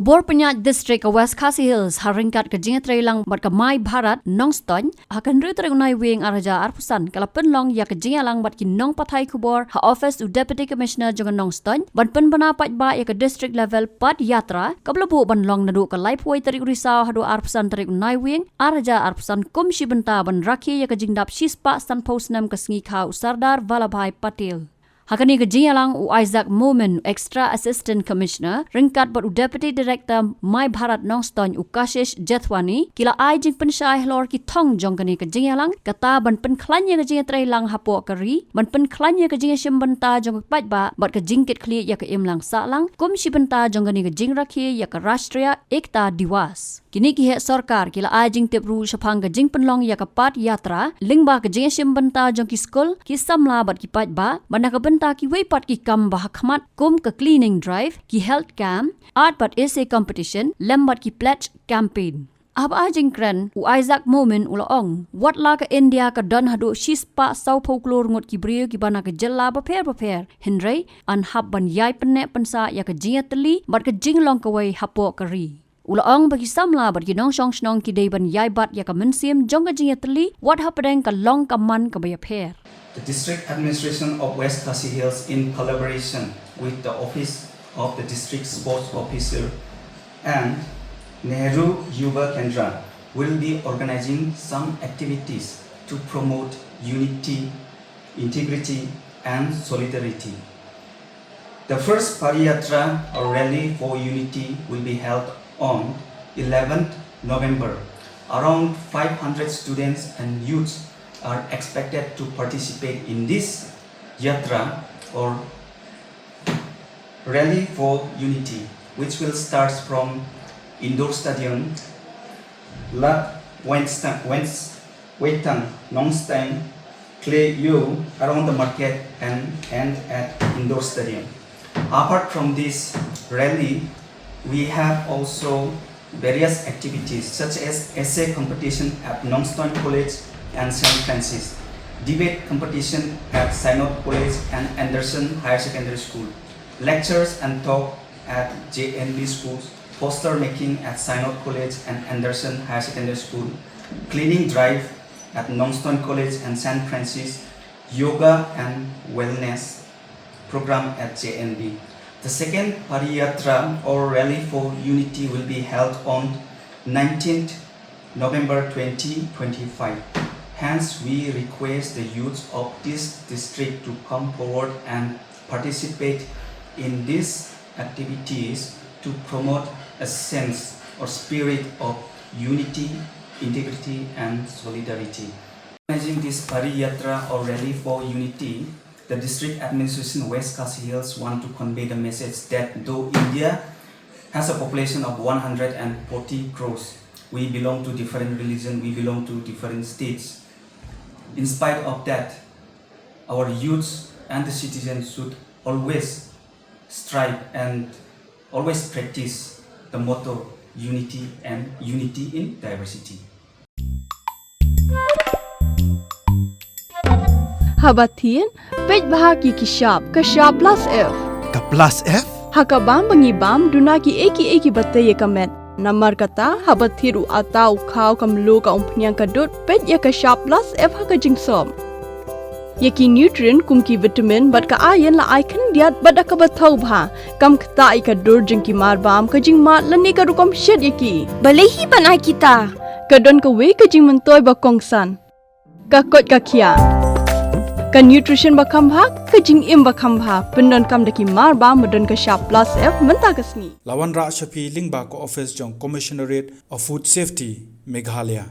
Kebor penyat distrik ke West Khasi Hills haringkat ke Jingiatylli bat ke Mai Bharat Nongstony akan rutunai wing araja arpusan kala penlong ya ke Jingiatylli bat ki nong pathai kubor ha office u deputy commissioner jangan Nongstony bat penbana pat ba ya ke district level pat yatra kablabu banlong nadu ke laipoi tarik risau hadu arpusan tarik unai wing araja arpusan komisi benta ban rakhi ya ke jingdap shispa stan postnam ke sengi khau Sardar Vallabhai Patel. Hakani ke Jingiatylli u Isaac Momin extra assistant commissioner ringkat bat u deputy director Mai Bharat Nongstony u Kashish Jethwani kila ai jing pensyai hlor ki thong jong kani ke Jingiatylli kata ban pen klanya ke Jingiatylli Hapoh kari ban pen klanya ke Jingïapher benta jong pat ba bat ke jingkit khli ya ke imlang salang komisi benta jong kani ke jingrakhi ya ke Rashtriya Ekta Diwas. Kini ki hek sarkar kila ai jing tip ru shapang ke jing penlong ya ke pat yatra lingba ke Jingïapher benta jong ki skul ki samla bat ki pat ba banda ke benta ki weipat ki kam bah khmat kum ke cleaning drive ki health camp art but essay competition lembat ki pledge campaign. Ab ajing kren u Isaac Momin ulaong wat la ke India ke dan hadu shispa sau folklore ngot ki brio ki bana ke jella baper hinrei an hab ban yai Pynneh pensa ya ke Jingiatylli bat ke jinglong Kawei Hapoh kari. Ulaong bagi samla bat ki nong shong snong ki dei ban yai bat ya ke mensim jong ke Jingiatylli wat Hapdeng ke long kaman ke Jingïapher. The District Administration of West Khasi Hills, in collaboration with the Office of the District Sports Officer and Nehru Yuva Kendra, will be organizing some activities to promote unity, integrity, and solidarity. The first Padayatra or Rally for Unity will be held on 11th November. Around 500 students and youths are expected to participate in this yatra or Rally for Unity, which will start from indoor stadium La Wetang Nongstany Kyrwoh around the market and end at indoor stadium. Apart from this rally, we have also various activities such as essay competition at Nongstony College and St. Francis, debate competition at Synod College and Anderson Higher Secondary School, lectures and talk at JNB schools, poster making at Synod College and Anderson Higher Secondary School, cleaning drive at Nongstony College and St. Francis, yoga and wellness program at JNB. The second Padayatra or Rally for Unity will be held on 19th November 2025. Hence, we request the youth of this district to come forward and participate in these activities to promote a sense or spirit of unity, integrity, and solidarity. Organizing this Padayatra or Rally for Unity, the District Administration West Khasi Hills want to convey the message that though India has a population of 140 crores, we belong to different religions, we belong to different states. In spite of that, our youths and the citizens should always strive and always practice the motto unity and unity in diversity. Habatin, pej bahagi kishab, kashab plus F. Ka plus F? Hakabam bangibam dunaki eki bataye kamet. Namar kata habathiru atau khau kamlu ka umpnyang kadut pej ya kashab plus F haka jingsom. Yaki nutrient kumki vitamin bat ka ayan la icon diat bat ka bathau bha kam khta ka dur jingki marbam ka jingmat lani ka rukom shed yaki. Balehi banai kita. Kadon ka we ka jing mentoy ba kongsan. Ka kot ka khia. Ka nutrition ba khambha ka jing im ba khambha pendon kam daki marba modon ka sharp plus F menta kasni. Lawan Ra Shafi Lingba ko office jong Commissionerate of Food Safety Meghalaya.